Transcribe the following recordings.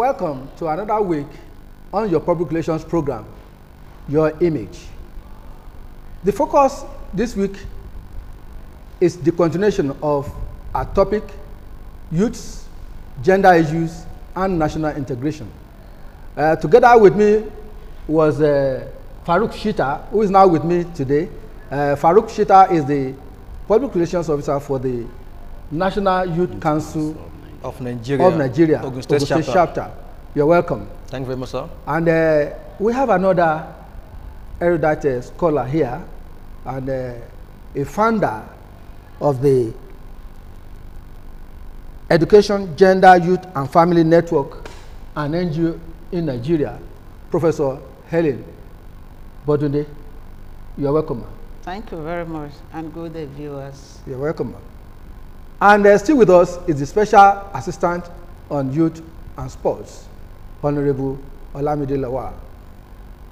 welcome to another week on your public relations program, Your Image. The focus this week is the continuation of our topic, youths, gender issues, and national integration. Together with me was Farouk Shita, who is now with me today. Farouk Shita is the Public Relations Officer for the National Youth Council of Nigeria, Ogun State chapter. You're welcome. Thank you very much, sir. And we have another erudite scholar here, and a founder of the Education, Gender, Youth, and Family Network, an NGO in Nigeria, Professor Helen Bodunde. You're welcome. Thank you very much, and good day, viewers. You're welcome. And still with us is the Special Assistant on Youth and Sports, Honorable Olamide Lawal.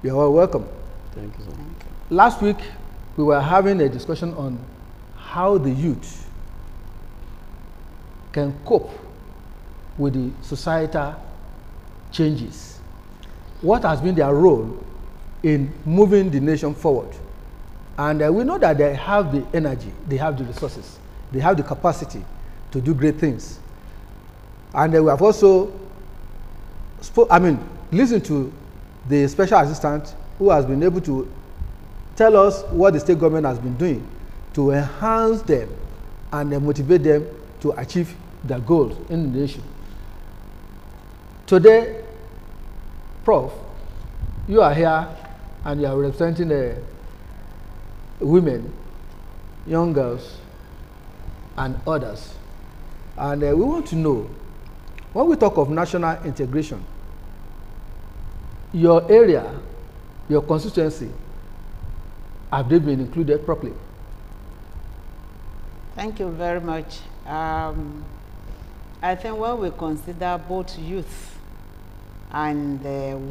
You're all welcome. Thank you, sir. Thank you. Last week, we were having a discussion on how the youth can cope with the societal changes. What has been their role in moving the nation forward? And we know that they have the energy, they have the resources, they have the capacity to do great things. And we have also listened to the special assistant who has been able to tell us what the state government has been doing to enhance them and motivate them to achieve their goals in the nation. Today, Prof, you are here and you are representing the women, young girls, and others. And we want to know, when we talk of national integration, your area, your constituency, have they been included properly? Thank you very much. I think when we consider both youth and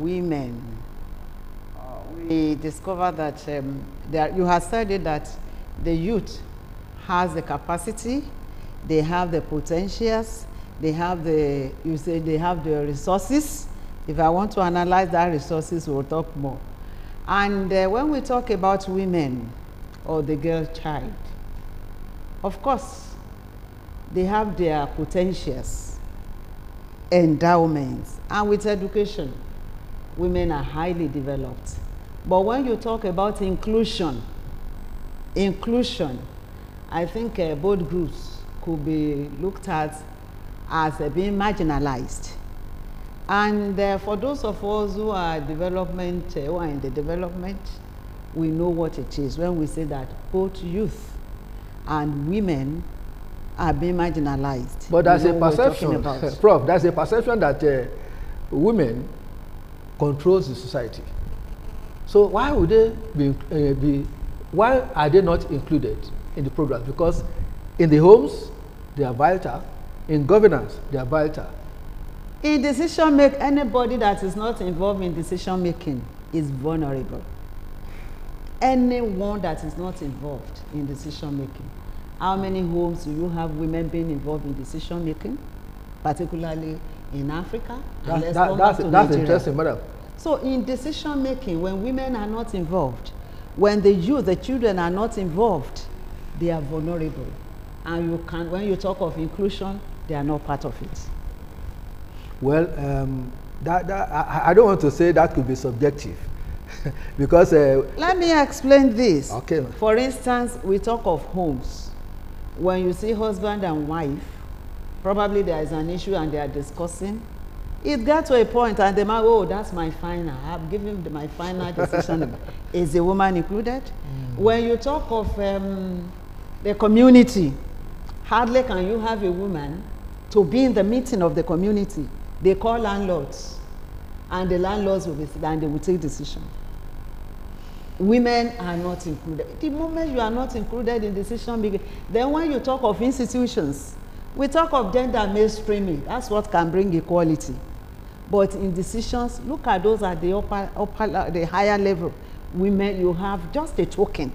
women, we discover that you have said it, that the youth has the capacity, they have the potentials, they have the resources. If I want to analyze that resources, we'll talk more. And when we talk about women or the girl child, of course, they have their potentials, endowments, and with education, women are highly developed. But when you talk about inclusion, I think both groups could be looked at as being marginalized. And for those of us who are in the development, we know what it is when we say that both youth and women are being marginalized. But there's a perception, Prof, there's a perception that women controls the society. So why would they why are they not included in the program? Because in the homes, they are vital. In governance, they are vital. In decision making, anybody that is not involved in decision making is vulnerable. Anyone that is not involved in decision making. How many homes do you have women being involved in decision making, particularly in Africa? That's interesting, madam. So in decision making, when women are not involved, when the youth, the children are not involved, they are vulnerable. And when you talk of inclusion, they are not part of it. Well, I don't want to say that could be subjective because... Let me explain this. Okay. For instance, we talk of homes. When you see husband and wife, probably there is an issue and they are discussing. It got to a point and the man, oh, that's my final. I've given my final decision. Is the woman included? When you talk of the community, hardly can you have a woman to be in the meeting of the community. They call landlords, and the landlords will be and they will take decision. Women are not included. The moment you are not included in decision making, then when you talk of institutions, we talk of gender mainstreaming. That's what can bring equality. But in decisions, look at those at the the higher level. Women, you have just a token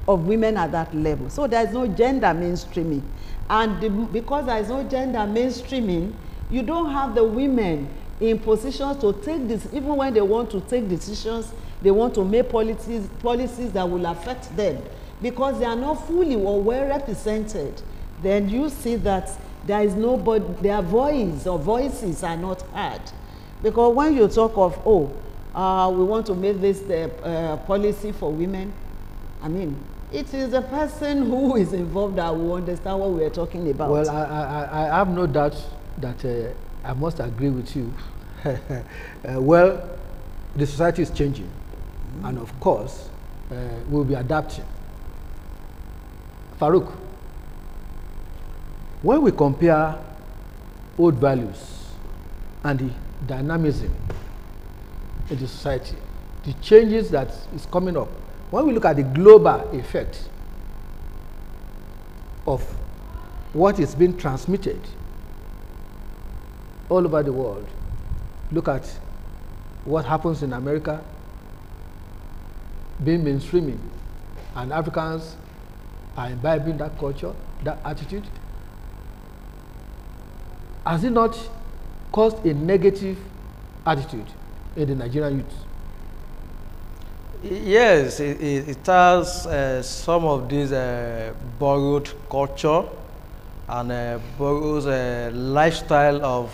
of women at that level. So there is no gender mainstreaming. And because there is no gender mainstreaming, you don't have the women in positions to take this, even when they want to take decisions, they want to make policies that will affect them, because they are not fully or well represented, then you see that there is nobody, their voice or voices are not heard. Because when you talk of, we want to make this the policy for women, I mean, it is the person who is involved that will understand what we are talking about. Well, I have no doubt that I must agree with you. Well, the society is changing, and of course, we'll be adapting. Farouk, when we compare old values and the dynamism in the society, the changes that is coming up, when we look at the global effect of what is being transmitted all over the world, look at what happens in America being mainstreaming, and Africans are imbibing that culture, that attitude. Has it not caused a negative attitude in the Nigerian youth? Yes, it has some of this borrowed culture and borrowed lifestyle of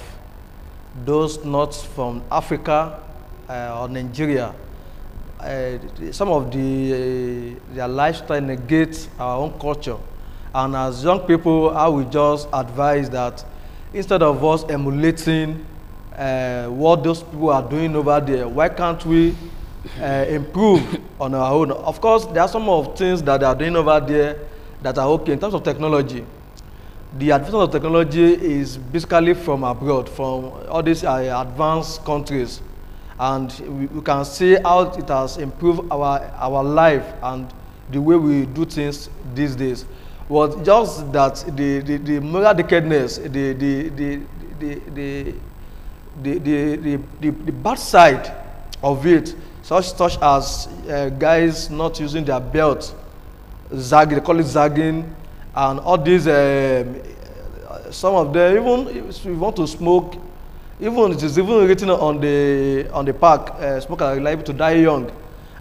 those not from Africa or Nigeria. Some of their lifestyle negates our own culture. And as young people, I would just advise that instead of us emulating what those people are doing over there, why can't we improve on our own? Of course, there are some of things that they are doing over there that are okay in terms of technology. The advancement of technology is basically from abroad, from all these advanced countries, and we can see how it has improved our life and the way we do things these days. But just that the moral decadness, the bad side of it, such as guys not using their belt, zagging, they call it zagging, and all these, some of them, even if you want to smoke, even it is even written on the park, smokers are liable to die young.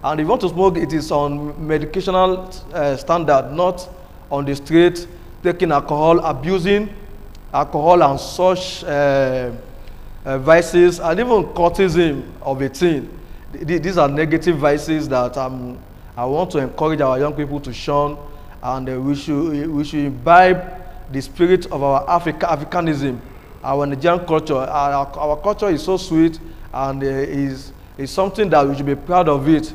And if you want to smoke, it is on medicational standard, not on the street, taking alcohol, abusing alcohol and such vices, and even courtism of a teen. These are negative vices that I want to encourage our young people to shun, and we should imbibe the spirit of our Africanism, our Nigerian culture. Our culture is so sweet, and is something that we should be proud of it.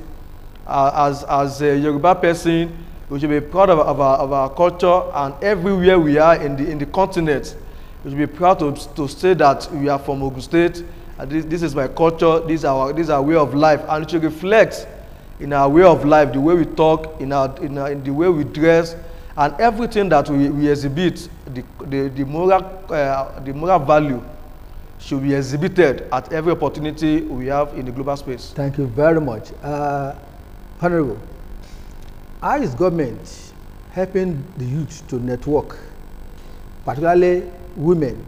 As a Yoruba person, we should be proud of our culture, and everywhere we are in the continent, we should be proud to say that we are from Ogun State. This is my culture. This is our way of life, and it should reflect in our way of life, the way we talk, in the way we dress, and everything that we exhibit. The moral value should be exhibited at every opportunity we have in the global space. Thank you very much, Honorable. How is government helping the youth to network, particularly women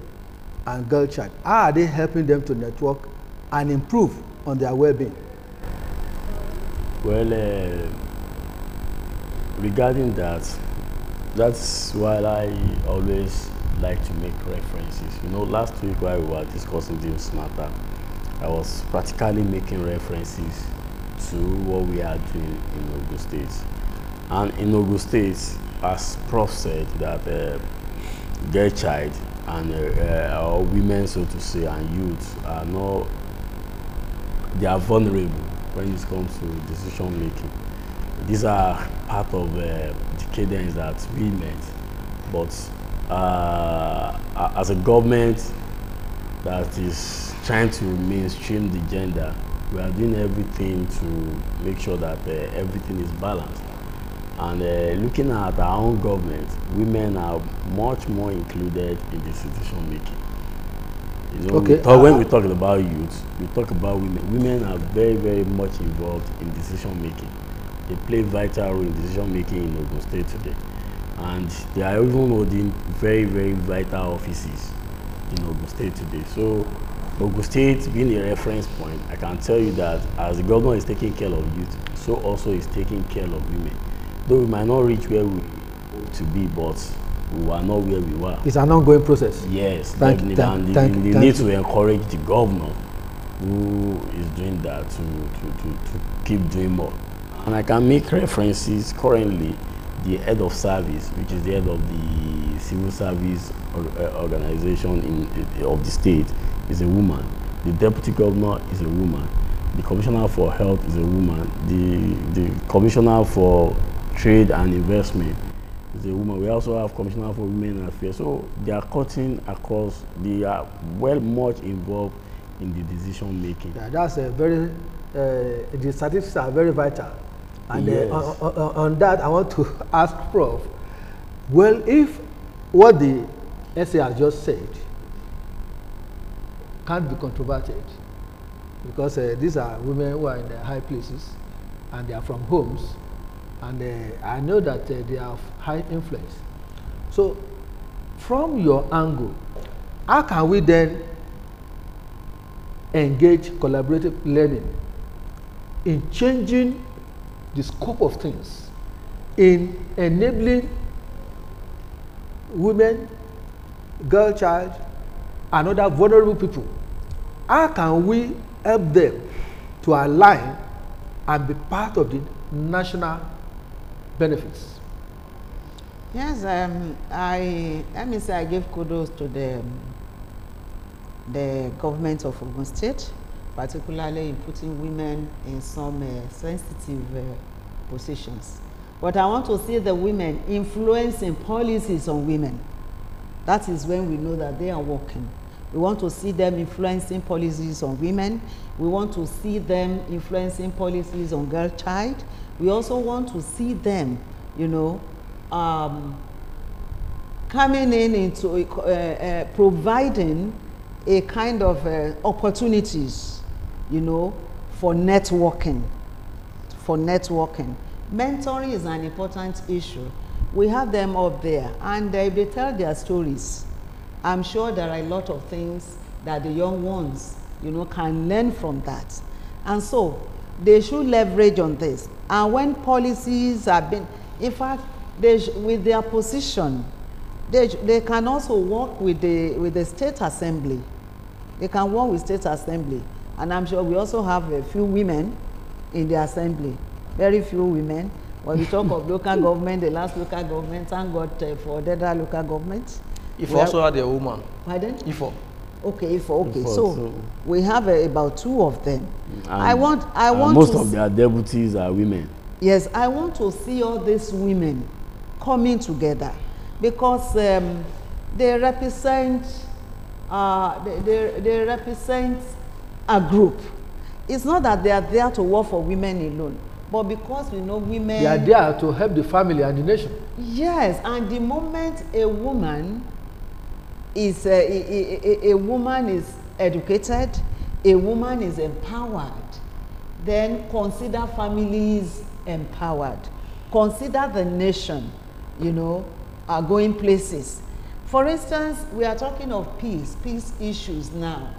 and girl child? How are they helping them to network and improve on their well-being? Well, regarding that's why I always like to make references. You know, last week while we were discussing this matter, I was practically making references to what we are doing in Ogun State. And in Ogun State, as Prof said, that girl child and our women, so to say, and youth are not, they are vulnerable when it comes to decision making. These are part of decadence that we met, but as a government that is trying to mainstream the gender, we are doing everything to make sure that everything is balanced. And looking at our own government, women are much more included in decision making. You know, okay. When we talk about youth, we talk about women. Women are very, very much involved in decision making. They play vital role in decision making in Ogun State today, and they are even holding very, very vital offices in Ogun State today. So Ogun State being a reference point, I can tell you that as the governor is taking care of youth, so also is taking care of women. Though we might not reach where we hope to be, but we are not where we were. It's an ongoing process. Yes, Thank definitely. you, And they need to encourage the governor who is doing that to keep doing more. And I can make references currently. The head of service, which is the head of the civil service organization of the state, is a woman. The deputy governor is a woman. The commissioner for health is a woman. The commissioner for trade and investment is a woman. We also have commissioner for women affairs. So they are cutting across. They are well much involved in the decision making. Yeah, that's a very. The statistics are very vital. And yes. On that, I want to ask Prof. Well, if what the SA has just said can't be controverted, because these are women who are in the high places and they are from homes, and I know that they have high influence. So, from your angle, how can we then engage collaborative learning in changing the scope of things, in enabling women, girl child, and other vulnerable people? How can we help them to align and be part of the national benefits? Yes, let me say I give kudos to the government of Ogun State, particularly in putting women in some sensitive positions. But I want to see the women influencing policies on women. That is when we know that they are working. We want to see them influencing policies on women. We want to see them influencing policies on girl child. We also want to see them, you know, coming into providing a kind of opportunities, you know, for networking. Mentoring is an important issue. We have them up there, and if they tell their stories, I'm sure there are a lot of things that the young ones, you know, can learn from that. And so they should leverage on this. And when policies have been, in fact, with their position, they can also work with the state assembly. They can work with state assembly. And I'm sure we also have a few women in the assembly, very few women. When we talk of local government, the last local government, thank God for the other local governments. If also had a woman. Pardon? Ifo. Okay, Ifo, okay. Ifo, so we have about 2 of them. I want most of their deputies are women. Yes, I want to see all these women coming together, because they represent they represent a group. It's not that they are there to work for women alone, but because we know women, they are there to help the family and the nation. Yes, and the moment a woman is a woman is educated, a woman is empowered, then consider families empowered, consider the nation, you know, are going places. For instance, we are talking of peace issues now.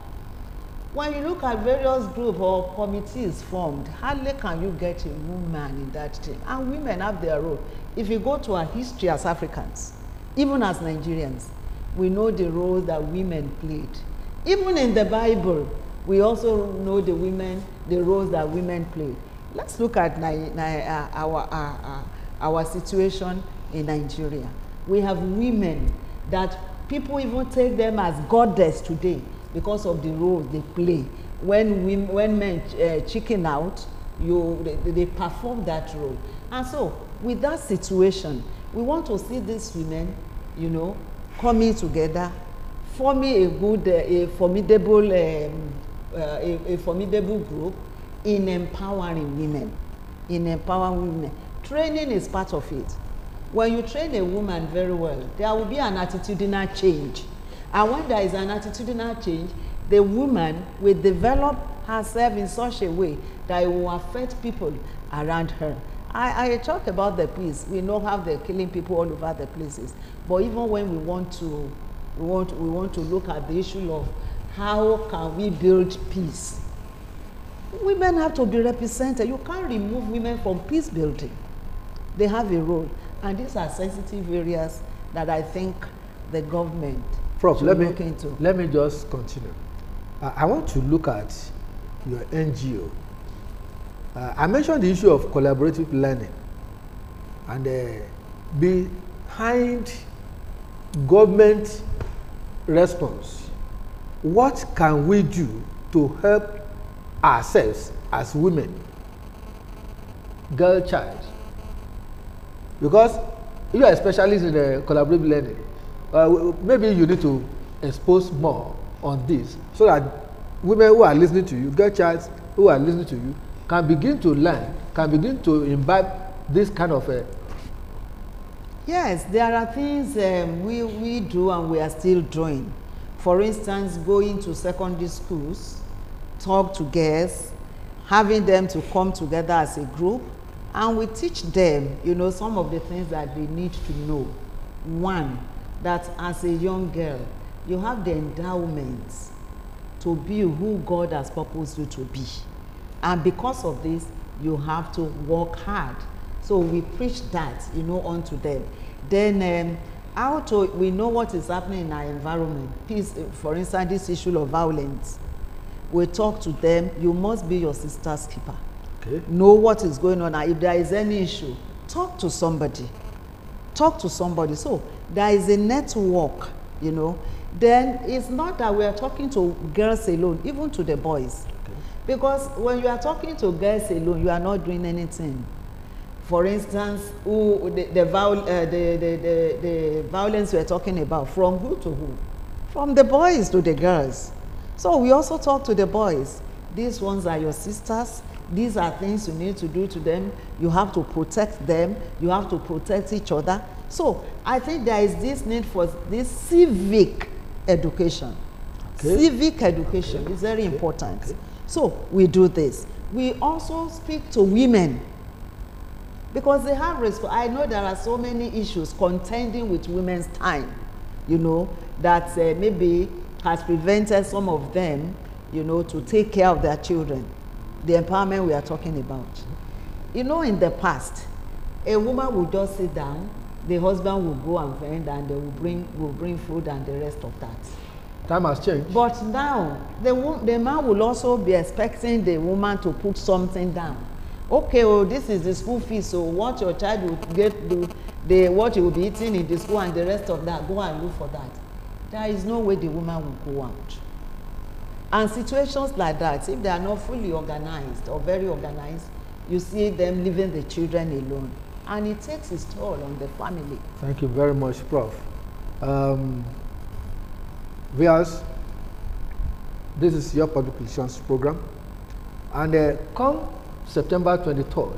When you look at various groups or committees formed, hardly can you get a woman in that thing. And women have their role. If you go to our history as Africans, even as Nigerians, we know the role that women played. Even in the Bible, we also know the roles that women played. Let's look at our situation in Nigeria. We have women that people even take them as goddess today because of the roles they play. When men chicken out, they perform that role. And so, with that situation, we want to see these women, you know, coming together, forming a good, a formidable group in empowering women. Training is part of it. When you train a woman very well, there will be an attitudinal change. And when there is an attitudinal change, the woman will develop herself in such a way that it will affect people around her. I talk about the peace. We know how they're killing people all over the places. But even when we want to look at the issue of how can we build peace? Women have to be represented. You can't remove women from peace building. They have a role. And these are sensitive areas that I think the government Prof, should look into. let me just continue. I want to look at your NGO. I mentioned the issue of collaborative learning, and behind government response, what can we do to help ourselves as women, girl child? Because you are a specialist in collaborative learning, maybe you need to expose more on this so that women who are listening to you, girl child who are listening to you, can begin to learn, can begin to imbibe this kind of Yes, there are things we do and we are still doing. For instance, going to secondary schools, talk to girls, having them to come together as a group, and we teach them, you know, some of the things that they need to know. One, that as a young girl, you have the endowments to be who God has purposed you to be. And because of this, you have to work hard. So we preach that, you know, onto them. Then we know what is happening in our environment. Peace, for instance, this issue of violence. We talk to them, you must be your sister's keeper. Okay. Know what is going on. If there is any issue, talk to somebody. Talk to somebody. So there is a network, you know. Then it's not that we are talking to girls alone, even to the boys. Okay. Because when you are talking to girls alone, you are not doing anything. For instance, the violence we are talking about, from who to who? From the boys to the girls. So we also talk to the boys. These ones are your sisters. These are things you need to do to them. You have to protect them. You have to protect each other. So I think there is this need for this civic education. Okay. Civic education is very important. Okay. So we do this. We also speak to women because they have I know there are so many issues contending with women's time, you know, that maybe has prevented some of them, you know, to take care of their children. The empowerment we are talking about. You know, in the past, a woman would just sit down, the husband will go and vend, and they will bring food and the rest of that. Time has changed. But now, the man will also be expecting the woman to put something down. Okay, well, this is the school fees, so what your child will get, what you will be eating in the school and the rest of that, go and look for that. There is no way the woman will go out. And situations like that, if they are not fully organized or very organized, you see them leaving the children alone. And it takes its toll on the family. Thank you very much, Prof. Viewers, this is your public relations program. And come September 23rd,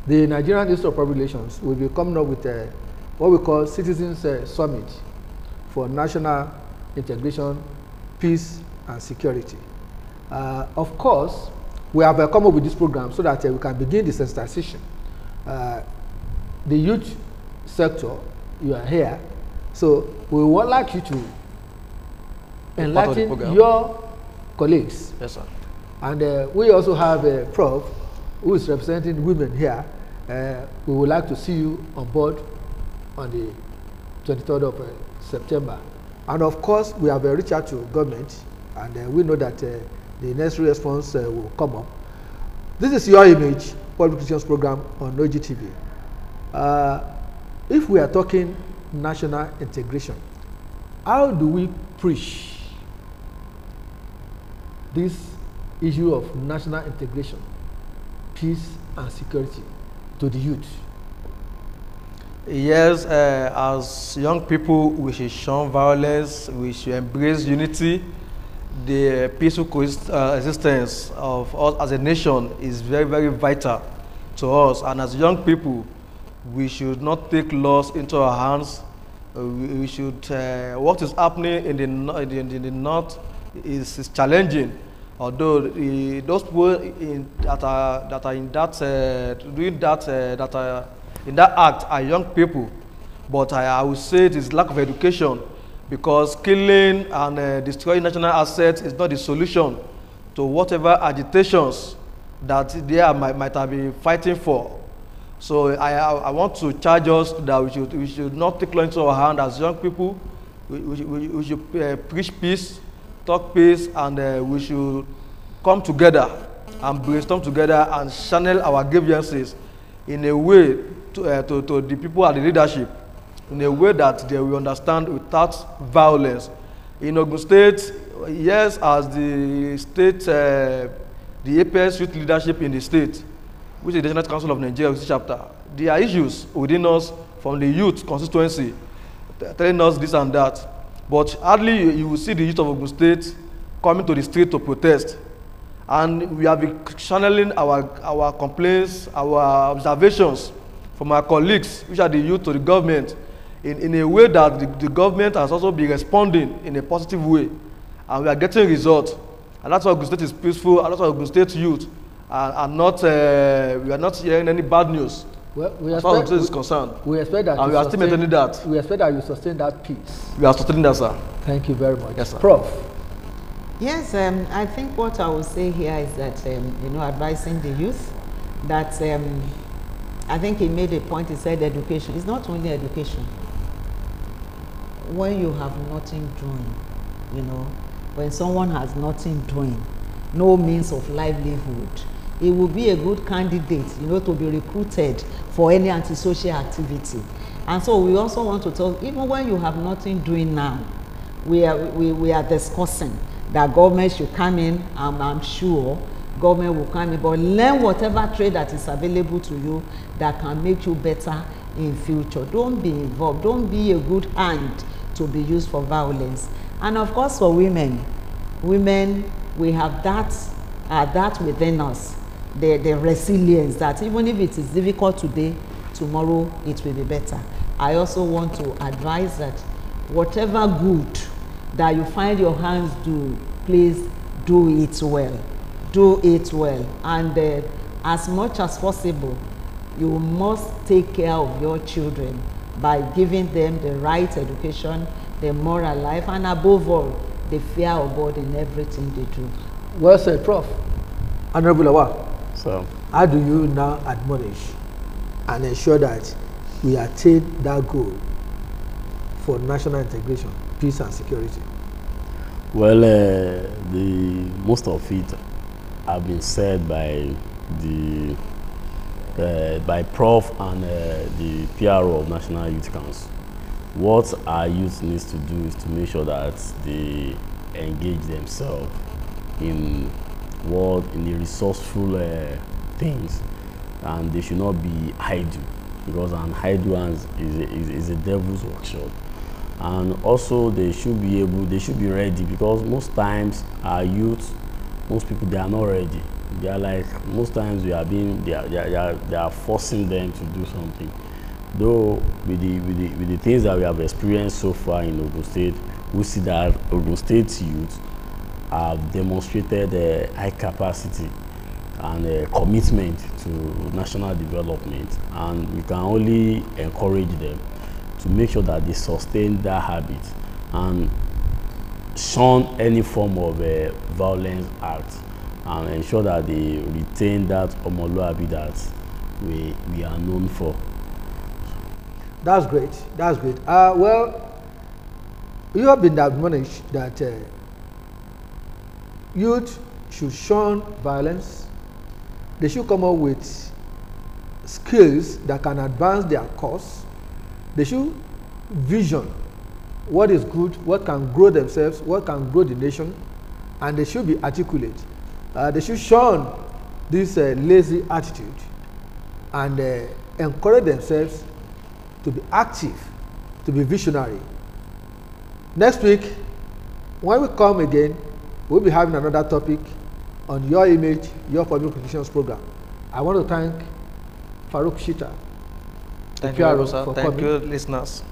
the Nigerian Institute of Public Relations will be coming up with what we call Citizens Summit for National Integration, Peace, and Security. Of course, we have come up with this program so that we can begin the sensitization. The youth sector, you are here, so we would like you to enlighten your colleagues. Yes, sir. And we also have a Prof who is representing women here. We would like to see you on board on the 23rd of September. And of course, we have reached out to government, and we know that the necessary response will come up. This is Your Image Public Relations Program on OGTV. If we are talking national integration, how do we preach this issue of national integration, peace and security to the youth? Yes, as young people, we should shun violence, we should embrace unity. The peaceful coexistence of us as a nation is very, very vital to us. And as young people, we should not take laws into our hands. We should, what is happening in the north is challenging. Although those people that are in that doing that in that act are young people, but I would say it is lack of education, because killing and destroying national assets is not the solution to whatever agitations that they might have been fighting for. So I want to charge us that we should not take law into our hand as young people. We should preach peace, talk peace, and we should come together and brainstorm together and channel our grievances in a way to the people at the leadership, in a way that they will understand without violence. In Ogun State, yes, as the state, the APS youth leadership in the state, which is the National Council of Nigeria chapter, there are issues within us from the youth constituency telling us this and that. But hardly you will see the youth of Ogun State coming to the street to protest. And we have been channeling our complaints, our observations from our colleagues, which are the youth, to the government in a way that the government has also been responding in a positive way. And we are getting results. And that's why Ogun State is peaceful, and that's why Ogun State youth are not, we are not hearing any bad news. Well, as far as Ogun State is concerned. We expect that. And we are still maintaining that. We expect that you sustain that peace. We are sustaining that, sir. Thank you very much. Yes, sir. Prof. Yes, I think what I will say here is that, you know, advising the youth that I think he made a point. He said education. It's not only education. When you have nothing doing, you know, when someone has nothing doing, no means of livelihood, it will be a good candidate, you know, to be recruited for any antisocial activity. And so we also want to talk, even when you have nothing doing now, we are discussing that government should come in. I'm sure government will come in, but learn whatever trade that is available to you that can make you better in future. Don't be involved. Don't be a good hand to be used for violence. And of course, for women, we have that within us, the resilience that even if it is difficult today, tomorrow it will be better. I also want to advise that whatever good that you find your hands do, please do it well. Do it well. And as much as possible, you must take care of your children by giving them the right education, the moral life, and above all, the fear of God in everything they do. Well said, Prof. Honorable Awa. So, how do you now admonish and ensure that we attain that goal for national integration, peace and security? well, most of it have been said by the by Prof and the PRO of National Youth Council. What our youth needs to do is to make sure that they engage themselves in the resourceful things, and they should not be idle, because an idle hands is a devil's workshop. And also they should be ready, because most times our youth, most people, they are not ready. They are like, most times they are forcing them to do something. Though with the things that we have experienced so far in Ogun State, we see that Ogun State youth have demonstrated high capacity and commitment to national development, and we can only encourage them to make sure that they sustain that habit and shun any form of violence act, and ensure that they retain that omoluabi that we are known for. That's great. That's great. Well, you have been admonished that youth should shun violence. They should come up with skills that can advance their cause. They should vision what is good, what can grow themselves, what can grow the nation, and they should be articulate. They should shun this lazy attitude and encourage themselves to be active, to be visionary. Next week, when we come again, we'll be having another topic on your image, your public relations program. I want to thank Farouk Shita. Thank you, sir. Thank you, listeners,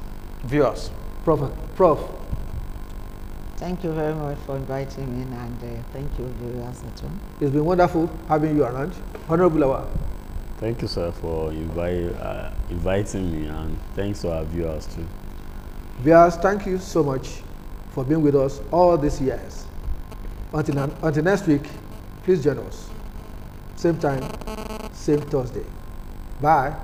viewers. Prof. Thank you very much for inviting me, and thank you, viewers at home. It's been wonderful having you around. Honorable Awa. Thank you, sir, for inviting me, and thanks to our viewers too. Viewers, thank you so much for being with us all these years. Until next week, please join us. Same time, same Thursday. Bye.